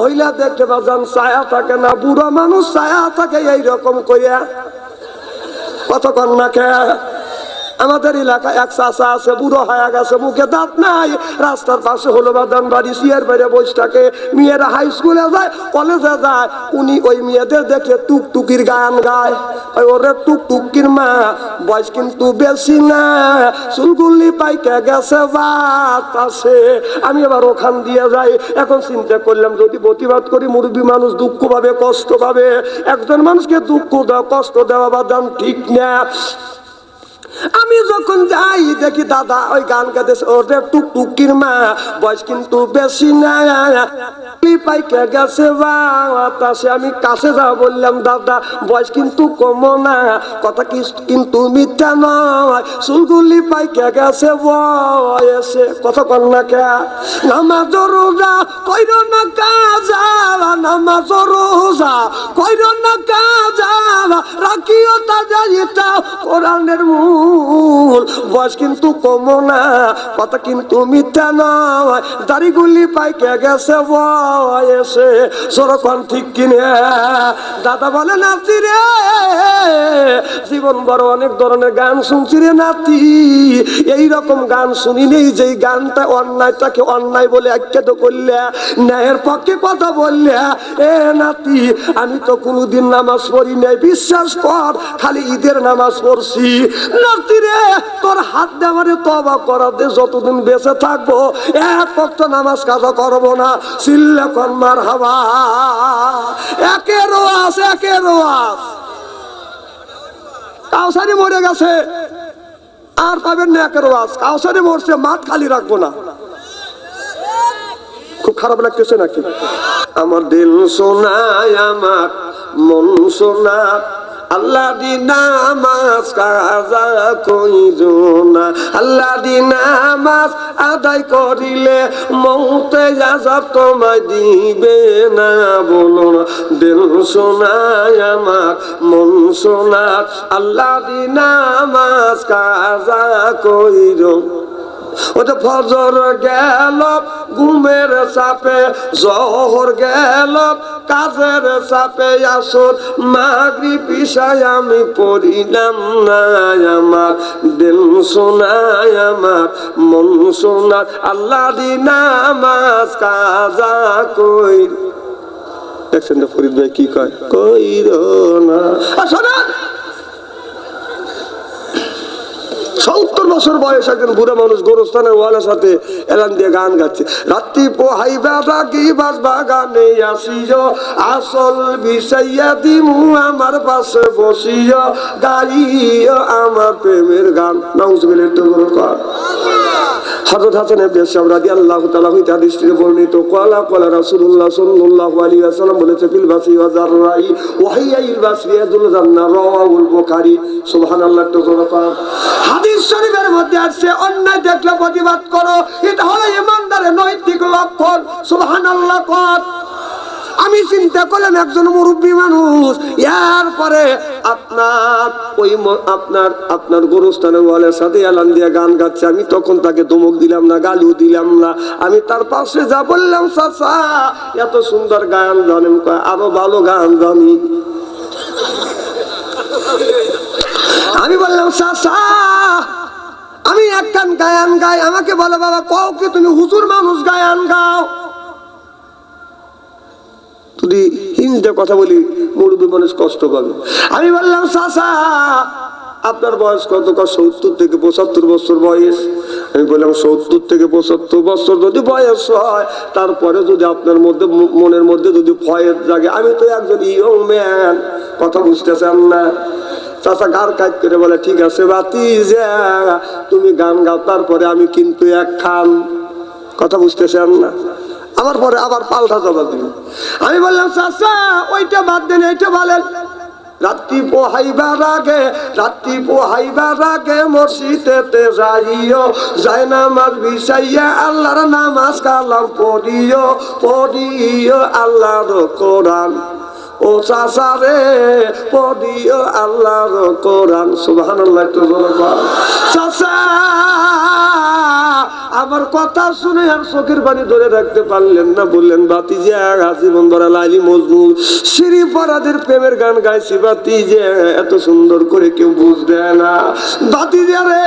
মহিলা দেখতে বাজান ছায়া থাকে না, বুড়া মানুষ ছায়া থাকে এইরকম কইয়া। কতক্ষণ না খেয়া আমাদের এলাকায় এক চাচা আছে, বুড়ো হয়ে গেছে, মুখে দাঁত নাই, রাস্তার পাশে হলো বাদান বাড়ি, সিয়ার বাইরে বসে থাকে। মেয়েরা হাই স্কুলে যায়, কলেজে যায়, উনি ওই মেয়েদের দেখে টুকটুকির গান গায়। ওরে টুকটুকির মা, বয়স কিন্তু বেশি না, চুলগুলি পাইকে গেছে বাতাসে। আমি এবার ওখান দিয়ে যাই। এখন চিন্তা করলাম যদি প্রতিবাদ করি মুরব্বী মানুষ দুঃখ পাবে, কষ্ট পাবে। একজন মানুষকে দুঃখ দেওয়া, কষ্ট দেওয়া বাদান ঠিক না। আমি যখন যাই দেখি দাদা ওই গান গাইতেছে, ওরে টুকটুকির মা, বয়স কিন্তু বেশি না, পাইকে গেছে বাতাসে। আমি কাছে যা বললাম, দাদা বয়স কিন্তু কম না, কথা কিন্তু মিথ্যা নয়, চুলগুলি পাইকে গেছে বয়সে। কথা কন না কে? নামাজ রোজা কইর না কাজা, নামাজ রোজা কইর না কাজা, রাখিও তাজা এটা কোরআনের মূল। বয়স কিন্তু কম না, কথা কিন্তু মিথ্যা নয়, দাড়িগুলি পাইকে গেছে বয়সে। সরকন ঠিক কিনে? দাদা বলে, নাতি রে জীবন বড় অনেক ধরনের গান শুনছি রে নাতি, এইরকম গান শুনি নেই যে গানটা অন্যায়টাকে অন্যায় বলে আখ্যাত করলে, ন্যায়ের পক্ষে কথা বললে। এ নাতি, আমি তো কোনোদিন নামাজ পড়ি নাই, বিশ্বাস কর, খালি ঈদের নামাজ পড়ছি। নাতি রে, তোর হাত দেওয়ারে তওবা করা দে, যতদিন বেঁচে থাকবো এক ওয়াক্ত নামাজ কাজা করবো না। সিল্লা কোন মারহাবা। একের ওয়াজ, একের ওয়াজ। কাউসারি মরে গেছে, আর পাবেন না একের ওয়াজ। কাউসারি মরছে, মাঠ খালি রাখবো না। খুব খারাপ লাগতেছে নাকি? আমার দিল শোনায়, আমার মন শোনায়, আল্লাহ দি নামাজ কাজা কইর না, আল্লাহ দি নামাজ আদায় করিলে মৌতে আযাব তোমায় দিবে না। বলো না, দিল শোনায় আমার মন শোনায়, আল্লাহ দি নামাজ কাজা কইর। ওটা ফজর গেল ঘুমের চাপে, জোহর গেল কাজের চাপে, আসর মাগরিব ইশায় আমি পড়িলাম না। আমার দিল শোনায়, আমার মন শোনায়, আল্লাহ দি নামাজ কাজা কইর। দেখছেন তো ফরিদ ভাই কি কয়, কইর না। শোনা, 70 বছর বয়স একজন বুড়া মানুষ গোরস্থানের ওয়ালের সাথে এলান দিয়ে গান গাচ্ছে। রাত্রি পোহাইবা রাগি বাস বাগানে আসিও, আসল বিষাইয়া দিমু আমার পাশে বসিও, গাইও আমার প্রেমের গান। নাউজুবিল্লাহ। একটু বড় কর। হযরত হাসান ইবনে সাব রাদিয়াল্লাহু তাআলা হইতে হাদিস থেকে বর্ণিত, ক্বালা ক্বালা রাসূলুল্লাহ সাল্লাল্লাহু আলাইহি ওয়াসাল্লাম বলেছে, ফিল বাসি ওয়া যাররাই ওয়া হিয়াইল বাসি ইয়াদুল জান্নাহ, রাওয়াহুল বুখারী। সুবহানাল্লাহ। একটু বড় কর। হাদিস শরীফের মধ্যে আছে, অন্যায় দেখলে প্রতিবাদ করো, এটা হলো ইমানদারের নৈতিক লক্ষণ। সুবহানাল্লাহ কর। আমি চিন্তা করলাম একজন মুরব্বী মানুষ, এরপরে আপনার গোরস্থানের ওয়ালের সাথে এলান দিয়ে গান গাচ্ছে। আমি তখন তাকে ধমক দিলাম না, গালিও দিলাম না, আমি তার পাশে যা বললাম, চাচা এত সুন্দর গান জানেন, আরো ভালো গান জানি। আমি বললাম, চাচা আমি এক গান গায়ান গাই। আমাকে বলে, বাবা কও কি তুমি হুজুর মানুষ, গায়ান গাও। যদি হিন্দিতে কথা বলি মুরব্বী মানুষ কষ্ট পাবে। আমি বললাম, চাচা আপনার বয়স কত? 70 থেকে 75 বছর বয়স। আমি বললাম, 70 থেকে 75 বছর যদি বয়স হয়, তারপরে যদি আপনার মধ্যে মনের মধ্যে যদি ভয়ের জাগে, আমি তো একজন ইয়ং ম্যান, কথা বুঝতেছেন না? চাচা গার কাজ করে বলে, ঠিক আছে ভাতিজা তুমি গান গাও, তারপরে আমি কিন্তু এক খান। কথা বুঝতেছেন না? আমার পরে আবার পাল্টা জবাব দিল। আমি বললাম, চাচা ওইটা বাদ দেন, এইটা বলেন। রাত্রি পোহাইবার আগে মসজিদেতে যাইও, যায় নামাজ বিছাইয়া আল্লাহর নামাজ কালাম পড়িও, পড়িও আল্লাহর কোরআন। ও চাচা রে, পড়িও আল্লাহর কোরআন। সুবহানাল্লাহ। চাচা আমার কথা শুনে আর চোখের পানি ধরে রাখতে পারলেন না, বললেন ভাতিজা জীবন ভরা লাইলি মজনু শ্রী পরাদের প্রেমের গান গাইছি ভাতিজা, এত সুন্দর করে কেউ বুঝবে না। ভাতিজা রে,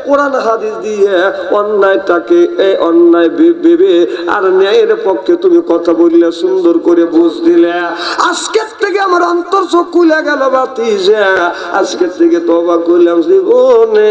কোরআন হাদিস দিয়ে অন্যায়টাকে অন্যায় ভেবে আর ন্যায়ের পক্ষে তুমি কথা বললে, সুন্দর করে বুঝ দিলে। আজকের থেকে আমার অন্তর চোখ খুলে গেল ভাতিজা, আজকের থেকে তওবা করলাম, জীবনে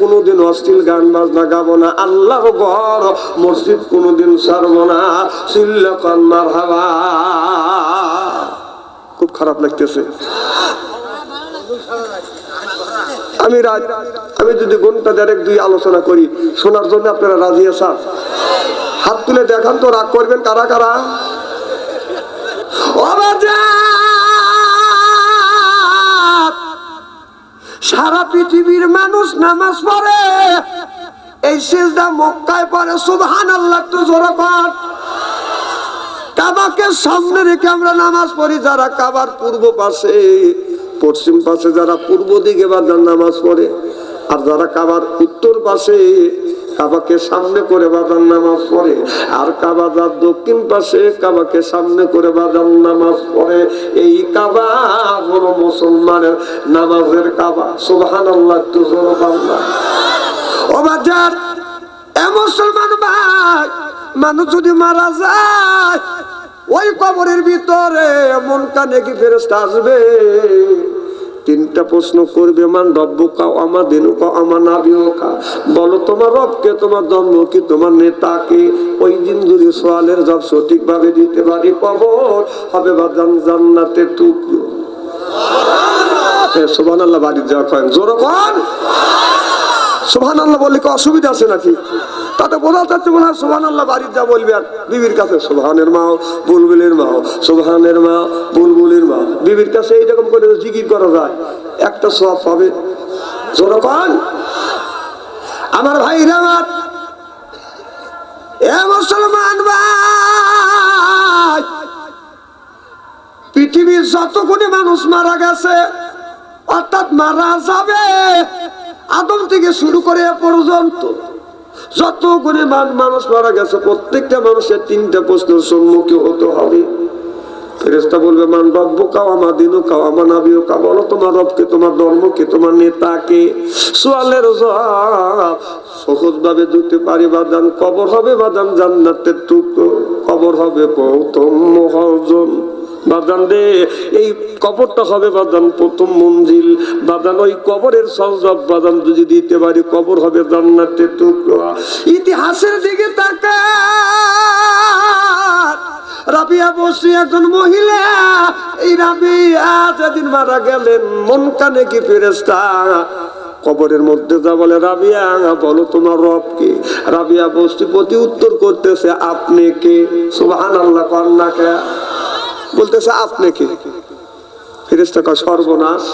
কোনোদিন অশ্লীল গান বাজনা গাবো না, আল্লাহর ঘর মসজিদ কোনোদিন ছাড়বো না। সিল্লাকান মারহাবা। খুব খারাপ লাগতেছে। আমি যদি ঘন্টা দেড়েক দুই আলোচনা করি, শোনার জন্য আপনারা রাজি আছেন? হাত তুলে দেখান তো, রাগ করবেন কারা কারা? সারা পৃথিবীর মানুষ নামাজ পড়ে, এই সিজদা মক্কায় পড়ে সুবহানাল্লাহ। তো জোরে কর। কাবাকে সামনে রেখে আমরা নামাজ পড়ি, যারা কাবার পূর্ব পাশে পশ্চিম পাশে যারা পূর্ব দিকে বাজার নামাজ পড়ে, আর যারা কাবার উত্তর পাশে কাবাকে সামনে করে বাজার নামাজ পড়ে, আর কাবা যার দক্ষিণ পাশে কাবাকে সামনে করে বাজার নামাজ পড়ে। এই কাবা হলো মুসলমানের নামাজের কাবা। সুবহানাল্লাহ। তো জোরে বাংলা। ও বাজার এ মুসলমান ভাই, মানুষ যদি মারা যায়, ওই কবরের ভিতরে এমন কানে কি ফেরেশতা আসবে, তিনটা প্রশ্ন করবে। মান রব্বুকা, আমা দিনুকা, আমা নাবিয়ুকা। বলো তোমার রবকে, তোমার ধর্ম কি, তোমার নেতাকে। ওই দিন যদি সওয়ালের জবাব সঠিকভাবে দিতে পারি, কবর হবে বাজান জান্নাতের টুকরো। সুবহানাল্লাহ। বাড়ির যাওয়া কয়েন জোরে কন। সুবহানাল্লাহ বললে কি অসুবিধা আছে নাকি? তাতে বোঝা যাচ্ছে মনে হয় সুবহানাল্লাহ বাড়ির যা বলবে। আর বিবির কাছে সুবহানের মা, বুলবুলের মা, সুবহানের মা, বুলবুলের মা, বিবির কাছে এইরকম করে জিকির করা যায়, একটা সওয়াব পাবে। জোরে কন। আমার ভাইরা, আমার এ মুসলমান ভাই, পৃথিবীর যতগুলি মানুষ মারা গেছে, অর্থাৎ মারা যাবে, আদম থেকে শুরু করে এ পর্যন্ত যতগুলি মানুষ মারা গেছে, প্রত্যেকটা মানুষের তিনটা প্রশ্নের সম্মুখীন হতে হবে। ফেরেশতা বলবে মান রব্বুকা, আমা দিনুকা, আমা নাবিয়ুকা। বলো তোমার রবকে, তোমার ধর্ম কি, তোমার নেতাকে। সওয়ালের জবাব সহজ ভাবে দিতে পারি বাদান, কবর হবে বাদান জান্নাতের টুকরো, কবর হবে প্রথম মহজন। বাদান রে, এই কবরটা হবে বাদান প্রথম মঞ্জিল। বাদান ওই কবরের সওয়াব বাদান যদি দিতে পারি, কবর হবে জান্নাতের টুকরো। ইতিহাসের দিকে তাকান। রাবিয়া বসরি একজন মহিলা, এই রাবিয়া যেদিন মারা গেলেন, মন কানে কি ফেরেশতা কবরের মধ্যে যা বলে, রাবিয়া বলো তোমার রব কে। রাবিয়া বসরি প্রতি উত্তর করতেছে, আপনি কে। সুবহানাল্লাহ। কন্যাকে বলতেছে আপনি কে। ফেরেশতা কয় সর্বনাশ,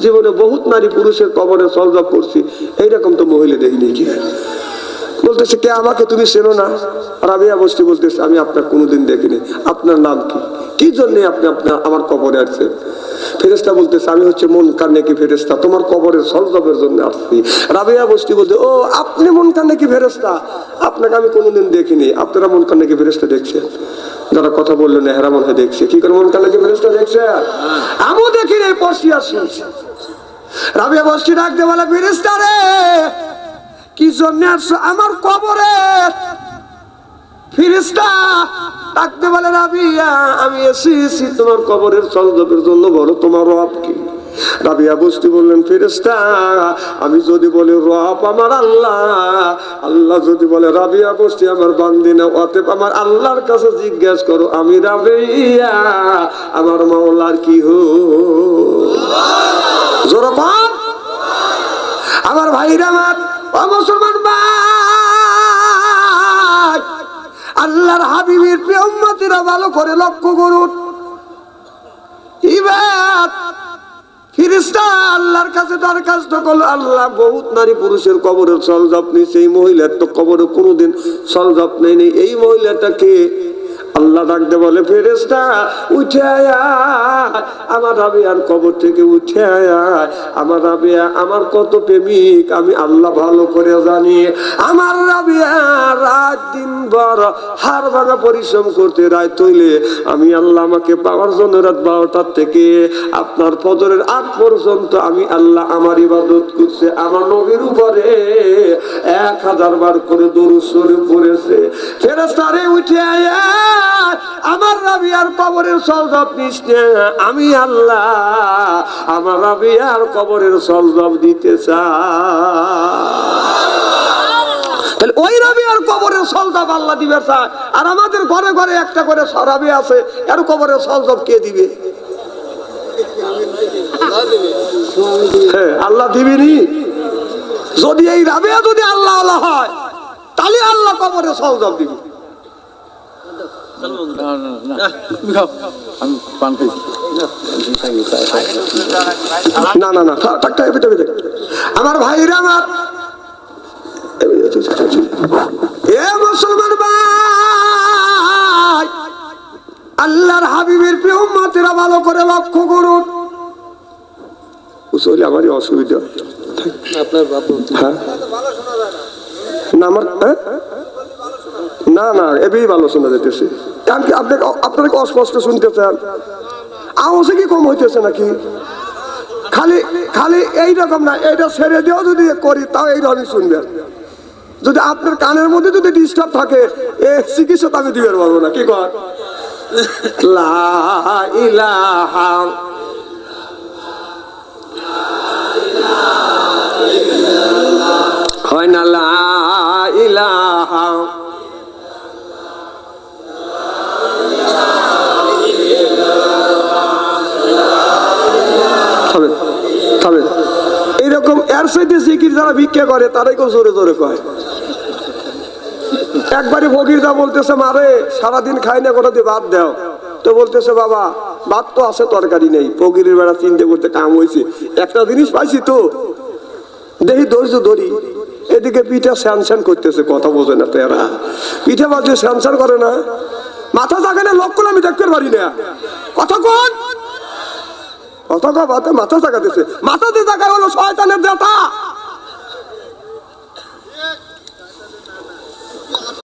জীবনে বহুত নারী পুরুষের কবরে সওয়াব করছি, এইরকম তো মহিলা দেখিনি। কি বলতেছে কে, আমাকে তুমি চেনো না? রাবিয়া বসরি বলতেছে আমি আপনার কোনোদিন দেখিনি। আপনার নাম কি, কি জন্য আপনি আমার কবরে আসছেন? ফেরেশতা বলতেছে আমি হচ্ছে মুনকার নেকি ফেরেশতা, তোমার কবরের সওয়াবের জন্য আসছি। রাবিয়া বসরি বলতে, ও আপনি মুনকার নেকি ফেরেশতা, আপনাকে আমি কোনোদিন দেখিনি। আপনারা মুনকার নেকি ফেরেশতা দেখছেন? যারা কথা বললেন এরা মনে হয় দেখছে। কি করে মুনকার নেকি ফেরেশতা দেখছে? আমিও দেখিনি, পড়ছি আর শুনছি। রাবিয়া বসরি ডাক দিয়ে বলে, ফেরেশতা রে, কি জন্য আসছো আমার কবরে? ফেরেশতা ডাকতে বলে, রাবিয়া আমি এসেছি তোমার কবরের সওয়াবের জন্য, বলো তোমার রব কি। রাবিয়া বসরি বললেন, ফেরেশতা আমি যদি বলি রব আমার আল্লাহ, আল্লাহ যদি বলে রাবিয়া বসরি আমার বান্দি না, অতএব আমার আল্লাহর কাছে জিজ্ঞাসা করো আমি রাবিয়া আমার মাওলার কি হো। জোরে বল। আমার ভাইরা, আমার মুসলমান ভাই, আল্লাহর হাবিবের প্রিয় উম্মতিরা ভালো করে লক্ষ্য করুন। এবার ফেরেশতা আল্লাহর কাছে দরখাস্ত করলো, আল্লাহ বহুত নারী পুরুষের কবরের সওয়াব নিয়েছে, এই মহিলার তো কবরে কোনোদিন সওয়াব নেই। এই মহিলাটাকে আল্লাহ ডাকতে বলে ফেরেশতা উঠে আয়, আমার রাবিয়ার কবর থেকে উঠে আয়। আমার রাবিয়া আমার কত প্রেমিক আমি আল্লাহ ভালো করে জানি। আমার রাবিয়া রাত দিন ভর হাড় ভাঙা পরিশ্রম করতে রাত হইলে আমি আল্লাহ আমাকে পাওয়ার জন্য রাত 12টার থেকে আপনার ফজরের আগ পর্যন্ত আমি আল্লাহ আমার ইবাদত করছে। আমার নবীর উপরে 1000 বার করে দরুদ শরীফ পড়েছে। ফেরেশতারে উঠে আয়, আমার রাবিয়ার কবরের সওয়াব নিস না। আমি আল্লাহ আমার রাবিয়ার কবরের সওয়াব দিতে চাই। ওই রাবিয়ার কবরের সওয়াব আল্লাহ দিবে চায়, আর আমাদের ঘরে ঘরে একটা করে রাবি আছে, এর কবরের সওয়াব কে দিবে? হ্যাঁ, আল্লাহ দিবেনি। যদি এই রাবিয়া যদি আল্লাহ আল্লাহ হয় তাহলে আল্লাহ কবরের সওয়াব দিবে। না না না, আমার ভাইরা আমার এ মুসলমান ভাই, আল্লাহর হাবিবের প্রিয় উম্মতেরা ভালো করে লক্ষ্য করুন। বুঝলি আমারই অসুবিধা আপনার বাবু। হ্যাঁ না আমার না না এবেই ভালো শোনা যেতেছে। আপনাকে অস্পষ্ট শুনতেছেন? আওয়াজে কি কম হইতেছে নাকি? খালি খালি এইরকম না, এইটা ছেড়ে দিয়েও যদি করি তাও এইরকমই শুনবেন। যদি আপনার কানের মধ্যে যদি ডিস্টার্ব থাকে এ চিকিৎসা আমি দিতে পারবো না। কি কর লা ইলাহা হয় না, লা ইলাহা এইরকম এর সাথে জিকির যারা ভিক্ষা করে তারাই কেউ জোরে জোরে কয়। একবারে ফকিরদা বলতেছে মারে সারাদিন খাই না, কোথা দিয়ে ভাত দাও। তো বলতেছে বাবা ভাত তো আছে তরকারি নেই। ফকিরের বেড়া চিন্তা করতে কাম হয়েছে, একটা জিনিস পাইছি তো দেখি ধৈর্য ধরি। এদিকে পিঠা স্যানস্যান করতেছে, কথা বোঝে না তো এরা। পিঠা বাজে স্যানস্যান করে না, মাথা থাকে না, লক্ষ্য আমি দেখতে পারি না। কথা কোন কথা মাথা জাগাতেছে, মাথাতে জায়গায় হলো শয়তানের দাতা।